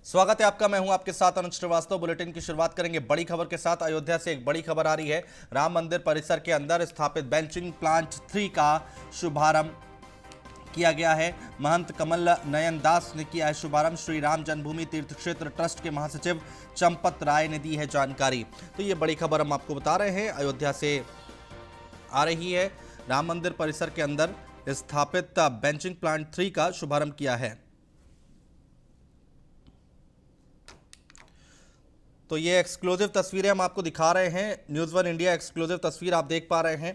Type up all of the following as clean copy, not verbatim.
स्वागत है आपका। मैं हूं आपके साथ अनुज श्रीवास्तव। बुलेटिन की शुरुआत करेंगे बड़ी खबर के साथ। अयोध्या से एक बड़ी खबर आ रही है। राम मंदिर परिसर के अंदर स्थापित बेंचिंग प्लांट 3 का शुभारंभ किया गया है। महंत कमल नयन दास ने किया है शुभारंभ। श्री राम जन्मभूमि तीर्थ क्षेत्र ट्रस्ट के महासचिव चंपत राय ने दी है जानकारी। तो ये बड़ी खबर हम आपको बता रहे हैं, अयोध्या से आ रही है। राम मंदिर परिसर के अंदर स्थापित बेंचिंग प्लांट 3 का शुभारंभ किया है। तो ये एक्सक्लूसिव तस्वीरें हम आपको दिखा रहे हैं। न्यूज़ वन इंडिया एक्सक्लूसिव तस्वीर आप देख पा रहे हैं।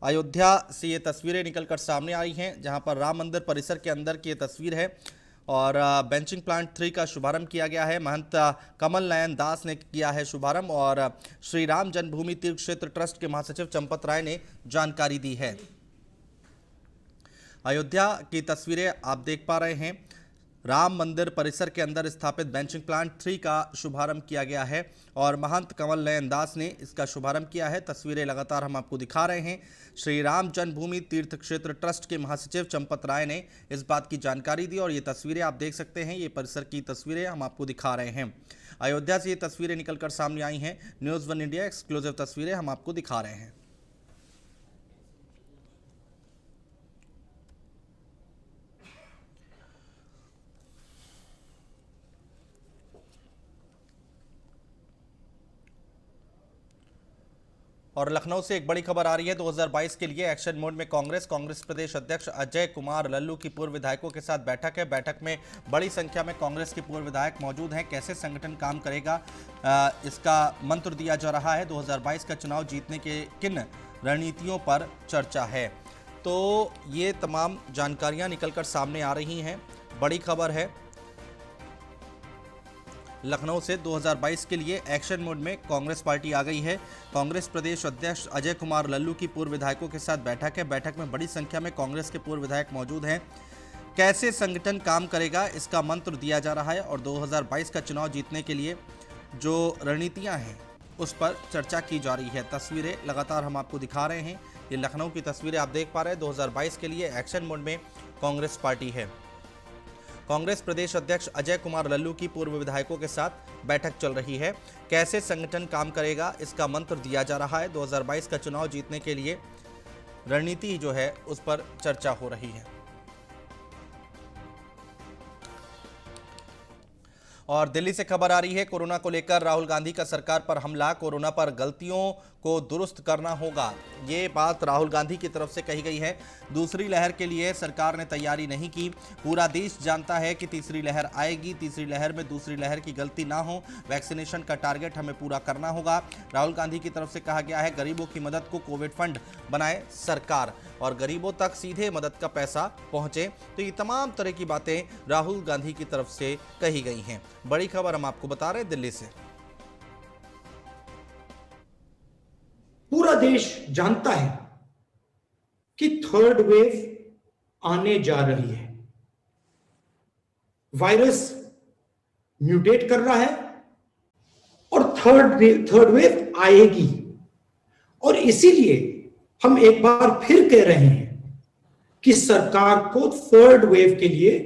अयोध्या से ये तस्वीरें निकलकर सामने आई हैं, जहां पर राम मंदिर परिसर के अंदर की ये तस्वीर है और बेंचिंग प्लांट 3 का शुभारंभ किया गया है। महंत कमल नयन दास ने किया है शुभारंभ और श्री राम जन्मभूमि तीर्थ क्षेत्र ट्रस्ट के महासचिव चंपत राय ने जानकारी दी है। अयोध्या की तस्वीरें आप देख पा रहे हैं। राम मंदिर परिसर के अंदर स्थापित बेंचिंग प्लांट 3 का शुभारंभ किया गया है और महंत कमल नयन दास ने इसका शुभारंभ किया है। तस्वीरें लगातार हम आपको दिखा रहे हैं। श्री राम जन्मभूमि तीर्थ क्षेत्र ट्रस्ट के महासचिव चंपत राय ने इस बात की जानकारी दी और ये तस्वीरें आप देख सकते हैं। ये परिसर की तस्वीरें हम आपको दिखा रहे हैं। अयोध्या से ये तस्वीरें निकलकर सामने आई हैं। न्यूज़ वन इंडिया एक्सक्लूसिव तस्वीरें हम आपको दिखा रहे हैं। और लखनऊ से एक बड़ी खबर आ रही है। 2022 के लिए एक्शन मोड में कांग्रेस प्रदेश अध्यक्ष अजय कुमार लल्लू की पूर्व विधायकों के साथ बैठक है। बैठक में बड़ी संख्या में कांग्रेस के पूर्व विधायक मौजूद हैं। कैसे संगठन काम करेगा, इसका मंत्र दिया जा रहा है। 2022 का चुनाव जीतने के किन रणनीतियों पर चर्चा है। तो ये तमाम जानकारियां निकलकर सामने आ रही हैं। बड़ी खबर है लखनऊ से। 2022 के लिए एक्शन मोड में कांग्रेस पार्टी आ गई है। कांग्रेस प्रदेश अध्यक्ष अजय कुमार लल्लू की पूर्व विधायकों के साथ बैठक है। बैठक में बड़ी संख्या में कांग्रेस के पूर्व विधायक मौजूद हैं। कैसे संगठन काम करेगा, इसका मंत्र दिया जा रहा है और 2022 का चुनाव जीतने के लिए जो रणनीतियां हैं उस पर चर्चा की जा रही है। तस्वीरें लगातार हम आपको दिखा रहे हैं। ये लखनऊ की तस्वीरें आप देख पा रहे हैं। 2022 के लिए एक्शन मोड में कांग्रेस पार्टी है। कांग्रेस प्रदेश अध्यक्ष अजय कुमार लल्लू की पूर्व विधायकों के साथ बैठक चल रही है। कैसे संगठन काम करेगा, इसका मंत्र दिया जा रहा है। 2022 का चुनाव जीतने के लिए रणनीति जो है उस पर चर्चा हो रही है। और दिल्ली से खबर आ रही है। कोरोना को लेकर राहुल गांधी का सरकार पर हमला। कोरोना पर गलतियों को दुरुस्त करना होगा, ये बात राहुल गांधी की तरफ से कही गई है। दूसरी लहर के लिए सरकार ने तैयारी नहीं की। पूरा देश जानता है कि तीसरी लहर आएगी। तीसरी लहर में दूसरी लहर की गलती ना हो। वैक्सीनेशन का टारगेट हमें पूरा करना होगा। राहुल गांधी की तरफ से कहा गया है गरीबों की मदद को कोविड फंड बनाए सरकार और गरीबों तक सीधे मदद का पैसा पहुंचे। तो ये तमाम तरह की बातें राहुल गांधी की तरफ से कही गई हैं। बड़ी खबर हम आपको बता रहे हैं दिल्ली से। पूरा देश जानता है कि थर्ड वेव आने जा रही है। वायरस म्यूटेट कर रहा है और थर्ड वेव आएगी और इसीलिए हम एक बार फिर कह रहे हैं कि सरकार को थर्ड वेव के लिए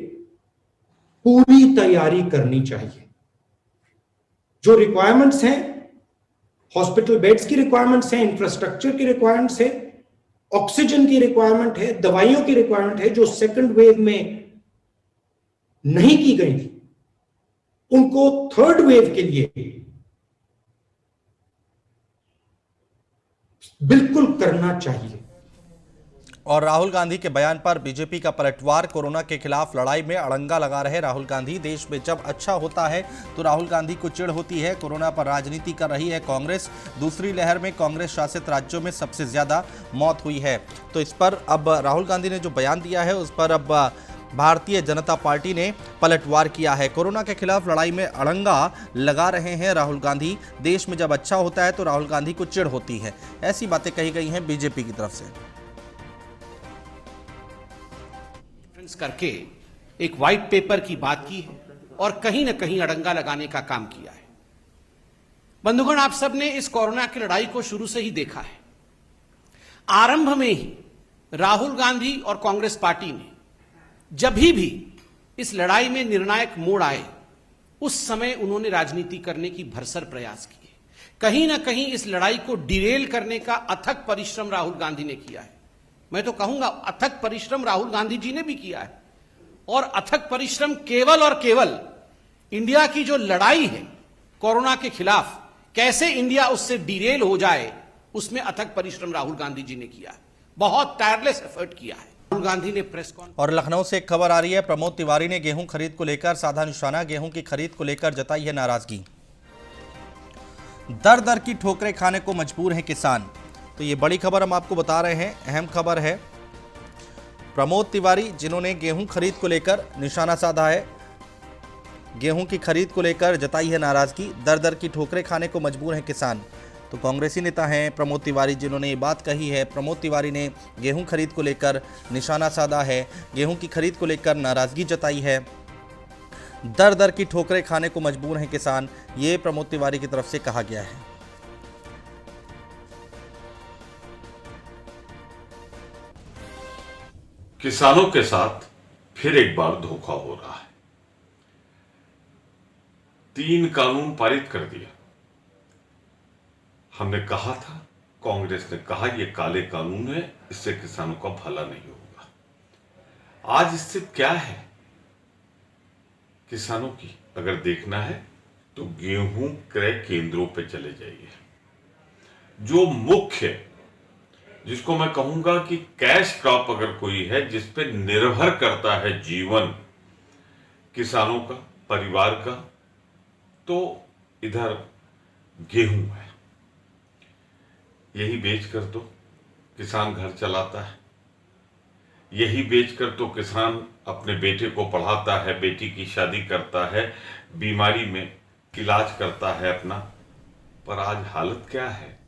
पूरी तैयारी करनी चाहिए। जो रिक्वायरमेंट्स हैं, हॉस्पिटल बेड्स की रिक्वायरमेंट्स हैं, इंफ्रास्ट्रक्चर की रिक्वायरमेंट्स है, ऑक्सीजन की रिक्वायरमेंट है, दवाइयों की रिक्वायरमेंट है, जो सेकंड वेव में नहीं की गई थी, उनको थर्ड वेव के लिए बिल्कुल करना चाहिए। और राहुल गांधी के बयान पर बीजेपी का पलटवार। कोरोना के खिलाफ लड़ाई में अड़ंगा लगा रहे राहुल गांधी। देश में जब अच्छा होता है तो राहुल गांधी को चिढ़ होती है। कोरोना पर राजनीति कर रही है कांग्रेस। दूसरी लहर में कांग्रेस शासित राज्यों में सबसे ज्यादा मौत हुई है। तो इस पर अब राहुल गांधी ने जो बयान दिया है उस पर अब भारतीय जनता पार्टी ने पलटवार किया है। कोरोना के खिलाफ लड़ाई में अड़ंगा लगा रहे हैं राहुल गांधी। देश में जब अच्छा होता है तो राहुल गांधी को चिढ़ होती है। ऐसी बातें कही गई हैं बीजेपी की तरफ से। करके एक व्हाइट पेपर की बात की है और कहीं ना कहीं अड़ंगा लगाने का काम किया है। बंधुगण, आप सब ने इस कोरोना की लड़ाई को शुरू से ही देखा है। आरंभ में ही राहुल गांधी और कांग्रेस पार्टी ने जब भी इस लड़ाई में निर्णायक मोड़ आए उस समय उन्होंने राजनीति करने की भरसर प्रयास किए। कहीं ना कहीं इस लड़ाई को डिरेल करने का अथक परिश्रम राहुल गांधी ने किया है। मैं तो कहूंगा अथक परिश्रम राहुल गांधी जी ने भी किया है, और अथक परिश्रम केवल और केवल इंडिया की जो लड़ाई है कोरोना के खिलाफ, कैसे इंडिया उससे डिरेल हो जाए, उसमें अथक परिश्रम राहुल गांधी जी ने किया है। बहुत टायरलेस एफर्ट किया है राहुल गांधी ने प्रेस कॉन्फ्रेंस। और लखनऊ से एक खबर आ रही है, प्रमोद तिवारी ने गेहूं खरीद को लेकर साधा निशाना, गेहूं की खरीद को लेकर जताई है नाराजगी। दर दर की ठोकरें खाने को मजबूर हैं किसान। तो ये बड़ी खबर हम आपको बता रहे हैं, अहम खबर है। प्रमोद तिवारी जिन्होंने गेहूं खरीद को लेकर निशाना साधा है, गेहूं की खरीद को लेकर जताई है नाराजगी, दर दर की ठोकरें खाने को मजबूर हैं किसान। तो कांग्रेसी नेता हैं प्रमोद तिवारी जिन्होंने ये बात कही है। प्रमोद तिवारी ने गेहूं खरीद को लेकर निशाना साधा है, गेहूं की खरीद को लेकर नाराजगी जताई है। दर दर की ठोकरें खाने को मजबूर हैं किसान, ये प्रमोद तिवारी की तरफ से कहा गया है। किसानों के साथ फिर एक बार धोखा हो रहा है। 3 कानून पारित कर दिया। हमने कहा था, कांग्रेस ने कहा ये काले कानून है, इससे किसानों का भला नहीं होगा। आज स्थिति क्या है किसानों की, अगर देखना है तो गेहूं क्रय केंद्रों पे चले जाइए। जो मुख्य, जिसको मैं कहूंगा कि कैश क्रॉप अगर कोई है, जिस पे निर्भर करता है जीवन किसानों का, परिवार का, तो इधर गेहूं है। यही बेचकर तो किसान घर चलाता है, यही बेचकर तो किसान अपने बेटे को पढ़ाता है, बेटी की शादी करता है, बीमारी में इलाज करता है अपना। पर आज हालत क्या है।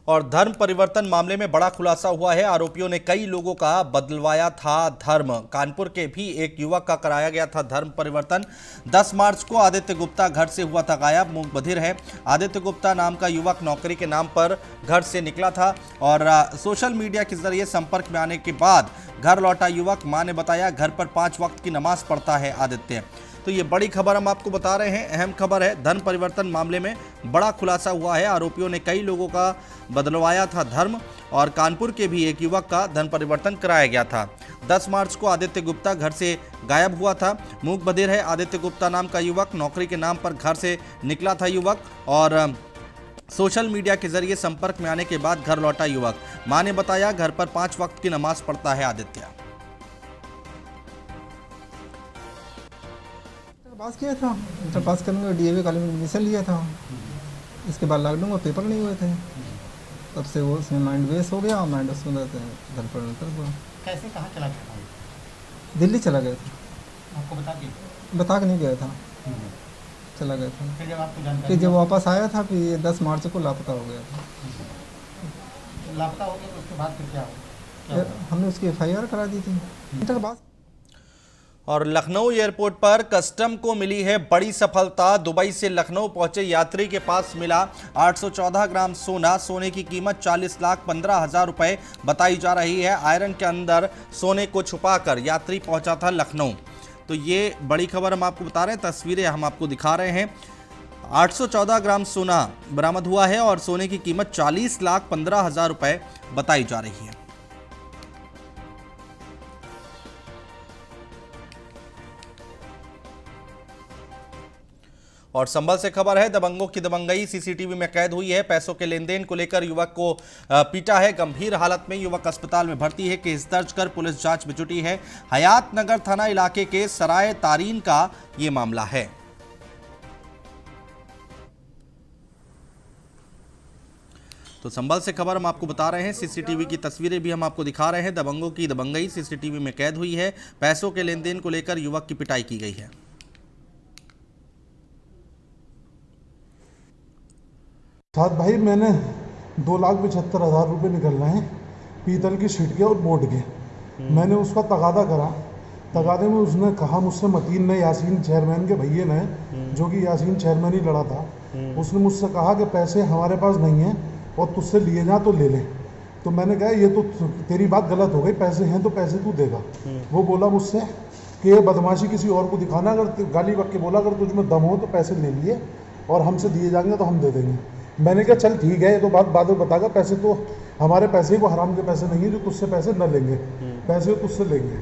और धर्म परिवर्तन मामले में बड़ा खुलासा हुआ है। आरोपियों ने कई लोगों का बदलवाया था धर्म। कानपुर के भी एक युवक का कराया गया था धर्म परिवर्तन। 10 मार्च को आदित्य गुप्ता घर से हुआ था गायब, मूक बधिर है। आदित्य गुप्ता नाम का युवक नौकरी के नाम पर घर से निकला था और सोशल मीडिया के जरिए संपर्क में आने के बाद घर लौटा युवक। मां ने बताया घर पर 5 वक्त की नमाज पढ़ता है आदित्य। तो ये बड़ी खबर हम आपको बता रहे हैं, अहम खबर है। धर्म परिवर्तन मामले में बड़ा खुलासा हुआ है। आरोपियों ने कई लोगों का बदलवाया था धर्म और कानपुर के भी एक युवक का धर्म परिवर्तन कराया गया था। 10 मार्च को आदित्य गुप्ता घर से गायब हुआ था, मूक बधिर है। आदित्य गुप्ता नाम का युवक, नौकरी के नाम पर घर से निकला था युवक और सोशल मीडिया के जरिए संपर्क में आने के बाद घर लौटा युवक। मां ने बताया घर पर 5 वक्त की नमाज पढ़ता है आदित्य। पास किया था, इंटर पास करने में डीएवी कॉलेज में एडमिशन लिया था। इसके बाद लॉकडाउन में पेपर नहीं हुए थे, तब से वो उसमें माइंड वेस्ट हो गया और माइंड उसमें घर पर कैसे कहाँ चला गया था? दिल्ली चला गया था। आपको बता के नहीं गया था, चला गया था। फिर जब आपको जानकारी फिर जब वापस आया था फिर ये 10 मार्च को लापता हो गया था। लापता हो गया तो उसके बाद फिर क्या हुआ? हमने उसकी FIR करा दी थी। Inter pass. और लखनऊ एयरपोर्ट पर कस्टम को मिली है बड़ी सफलता। दुबई से लखनऊ पहुंचे यात्री के पास मिला 814 ग्राम सोना। सोने की कीमत 40,15,000 रुपए बताई जा रही है। आयरन के अंदर सोने को छुपाकर यात्री पहुंचा था लखनऊ। तो ये बड़ी खबर हम आपको बता रहे हैं, तस्वीरें हम आपको दिखा रहे हैं। 814 ग्राम सोना बरामद हुआ है और सोने की कीमत 40,15,000 रुपए बताई जा रही है। और संभल से खबर है, दबंगों की दबंगई सीसीटीवी में कैद हुई है। पैसों के लेन देन को लेकर युवक को पीटा है, गंभीर हालत में युवक अस्पताल में भर्ती है। केस दर्ज कर पुलिस जांच में जुटी है। हयात नगर थाना इलाके के सराय तारीन का ये मामला है। तो संभल से खबर हम आपको बता रहे हैं, सीसीटीवी की तस्वीरें भी हम आपको दिखा रहे हैं। दबंगों की दबंगई सीसीटीवी में कैद हुई है। पैसों के लेन देन को लेकर युवक की पिटाई की गई है। साथ भाई मैंने 2,75,000 रुपये निकलना है पीतल की शीट के और बोर्ड के। मैंने उसका तगादा करा। तगादे में उसने कहा मुझसे, मतीन ने, यासीन चेयरमैन के भैया ने, जो कि यासीन चेयरमैन ही लड़ा था, उसने मुझसे कहा कि पैसे हमारे पास नहीं हैं और तुझसे लिए जा तो ले ले। तो मैंने कहा ये तो तेरी बात गलत हो गई, पैसे हैं तो पैसे तू देगा। वो बोला मुझसे कि ये बदमाशी किसी और को दिखाना, अगर गाली बक के बोला अगर तुझ में दम हो तो पैसे ले लिए और हमसे दिए जाएंगे तो हम दे देंगे। मैंने कहा चल ठीक है, ये तो बात बाद में बतागा, पैसे तो हमारे पैसे को हराम के पैसे नहीं है जो तुझसे पैसे न लेंगे, पैसे तुझसे लेंगे।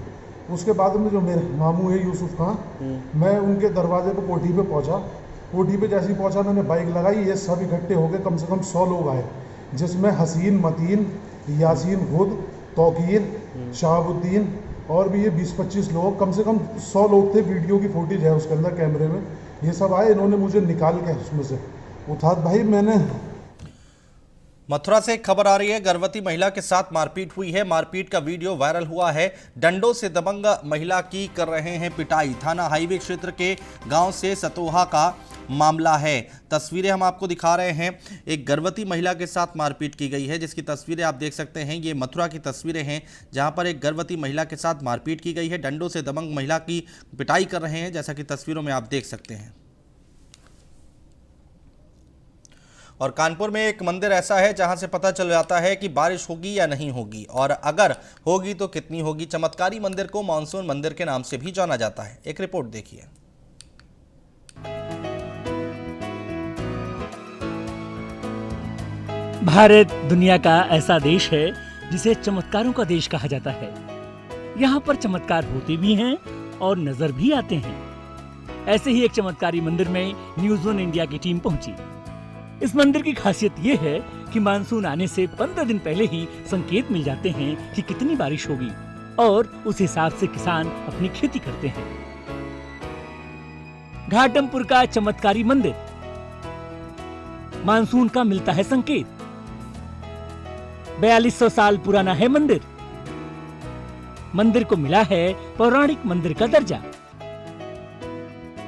उसके बाद में जो मेरे मामू है यूसुफ खां, मैं उनके दरवाजे पर कोठी पे पहुंचा। कोठी पे जैसे ही पहुंचा मैंने बाइक लगाई, ये सब इकट्ठे हो गए, कम से कम 100 लोग आए, जिसमें हसीन, मतीन, यासीन खुद, तौकीर, शहाबुद्दीन और भी ये 20-25 लोग, कम से कम 100 लोग थे। वीडियो की फुटेज है उसके अंदर कैमरे में। ये सब आए, इन्होंने मुझे निकाल के उसमें से उठा। भाई मैंने मथुरा से एक खबर आ रही है, गर्भवती महिला के साथ मारपीट हुई है। मारपीट का वीडियो वायरल हुआ है। डंडों से दबंग महिला की कर रहे हैं पिटाई। थाना हाईवे क्षेत्र के गांव से सतोहा का मामला है। तस्वीरें हम आपको दिखा रहे हैं। एक गर्भवती महिला के साथ मारपीट की गई है, जिसकी तस्वीरें आप देख सकते हैं। ये मथुरा की तस्वीरें हैं, जहां पर एक गर्भवती महिला के साथ मारपीट की गई है। डंडों से दबंग महिला की पिटाई कर रहे हैं, जैसा कि तस्वीरों में आप देख सकते हैं। और कानपुर में एक मंदिर ऐसा है जहां से पता चल जाता है कि बारिश होगी या नहीं होगी, और अगर होगी तो कितनी होगी। चमत्कारी मंदिर को मानसून मंदिर के नाम से भी जाना जाता है। एक रिपोर्ट देखिए। भारत दुनिया का ऐसा देश है जिसे चमत्कारों का देश कहा जाता है। यहाँ पर चमत्कार होते भी हैं और नजर भी आते हैं। ऐसे ही एक चमत्कारी मंदिर में न्यूज़ 1 इंडिया की टीम पहुंची। इस मंदिर की खासियत ये है कि मानसून आने से 15 दिन पहले ही संकेत मिल जाते हैं कि कितनी बारिश होगी, और उस हिसाब से किसान अपनी खेती करते हैं। घाटमपुर का चमत्कारी मंदिर, मानसून का मिलता है संकेत। 4200 साल पुराना है मंदिर। मंदिर को मिला है पौराणिक मंदिर का दर्जा।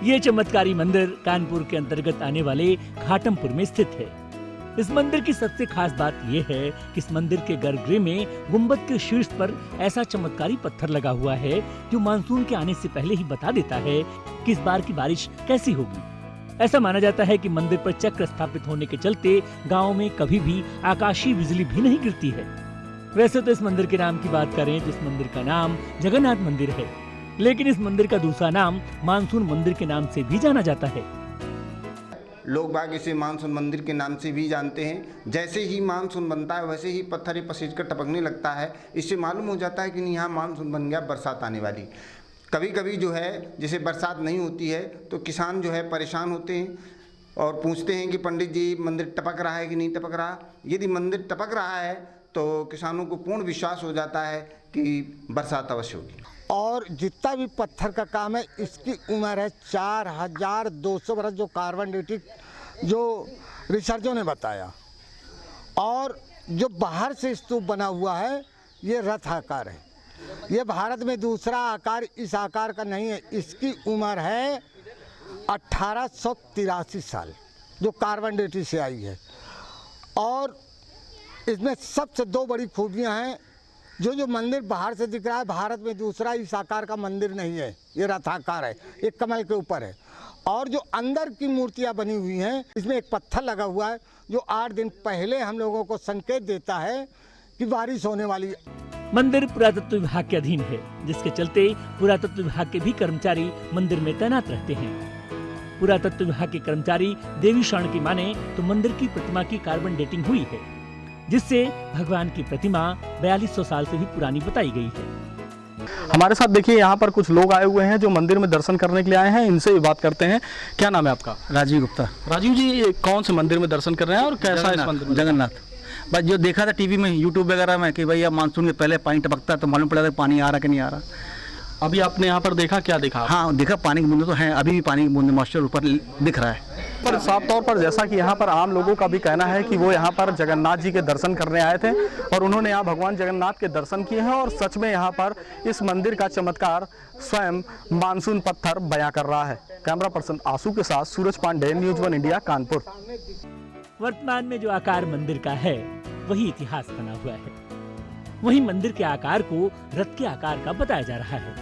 ये चमत्कारी मंदिर कानपुर के अंतर्गत आने वाले घाटमपुर में स्थित है। इस मंदिर की सबसे खास बात यह है कि इस मंदिर के गर्भगृह में गुंबद के शीर्ष पर ऐसा चमत्कारी पत्थर लगा हुआ है जो मानसून के आने से पहले ही बता देता है कि इस बार की बारिश कैसी होगी। ऐसा माना जाता है कि मंदिर पर चक्र स्थापित होने के चलते गांव में कभी भी आकाशीय बिजली भी नहीं गिरती है। वैसे तो इस मंदिर के नाम की बात करें तो इस मंदिर का नाम जगन्नाथ मंदिर है, लेकिन इस मंदिर का दूसरा नाम मानसून मंदिर के नाम से भी जाना जाता है। लोग बाग इसे मानसून मंदिर के नाम से भी जानते हैं। जैसे ही मानसून बनता है वैसे ही पत्थर पसीज कर टपकने लगता है। इससे मालूम हो जाता है कि यहाँ मानसून बन गया, बरसात आने वाली। कभी कभी जो है जैसे बरसात नहीं होती है तो किसान जो है परेशान होते हैं और पूछते हैं कि पंडित जी मंदिर टपक रहा है कि नहीं टपक रहा। यदि मंदिर टपक रहा है तो किसानों को पूर्ण विश्वास हो जाता है कि बरसात अवश्य होगी। और जितना भी पत्थर का काम है, इसकी उम्र है 4200 वर्ष, जो कार्बन डेटिंग जो रिसर्चों ने बताया। और जो बाहर से स्तूप बना हुआ है ये रथ आकार है। ये भारत में दूसरा आकार इस आकार का नहीं है। इसकी उम्र है 1883 साल, जो कार्बन डेटिंग से आई है। और इसमें सबसे 2 बड़ी खूबियां हैं। जो मंदिर बाहर से दिख रहा है, भारत में दूसरा इस आकार का मंदिर नहीं है। ये रथाकार है, एक कमल के ऊपर है। और जो अंदर की मूर्तियां बनी हुई हैं, इसमें एक पत्थर लगा हुआ है जो 8 दिन पहले हम लोगों को संकेत देता है कि बारिश होने वाली है। मंदिर पुरातत्व विभाग के अधीन है, जिसके चलते पुरातत्व विभाग के भी कर्मचारी मंदिर में तैनात रहते हैं। पुरातत्व विभाग के कर्मचारी देवी शरण की माने तो मंदिर की प्रतिमा की कार्बन डेटिंग हुई है, जिससे भगवान की प्रतिमा 4200 साल से भी पुरानी बताई गई है। हमारे साथ देखिए यहाँ पर कुछ लोग आए हुए हैं जो मंदिर में दर्शन करने के लिए आए हैं। इनसे भी बात करते हैं। क्या नाम है आपका? राजीव गुप्ता। राजीव जी, ये कौन से मंदिर में दर्शन कर रहे हैं और कैसा है इस मंदिर में? जगन्नाथ। बस जो देखा था टीवी में, यूट्यूब वगैरह में कि भैया मानसून के पहले पानी टपकता है तो मालूम पड़ा था पानी आ रहा कि नहीं आ रहा। अभी आपने यहाँ पर देखा, क्या देखा? हाँ देखा, पानी की बूंदे तो हैं, अभी भी पानी की बूंदे मॉइस्चर ऊपर दिख रहा है। पर साफ तौर पर जैसा कि यहाँ पर आम लोगों का भी कहना है कि वो यहाँ पर जगन्नाथ जी के दर्शन करने आए थे और उन्होंने यहाँ भगवान जगन्नाथ के दर्शन किए हैं। और सच में यहाँ पर इस मंदिर का चमत्कार स्वयं मानसून पत्थर बयां कर रहा है। कैमरा पर्सन आंसू के साथ सूरज पांडे, न्यूज़ 1 इंडिया, कानपुर। वर्तमान में जो आकार मंदिर का है वही इतिहास बना हुआ है। वही मंदिर के आकार को रथ के आकार का बताया जा रहा है।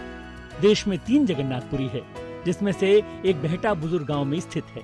देश में 3 जगन्नाथपुरी है, जिसमें से एक बेहटा बुजुर्ग गांव में स्थित है।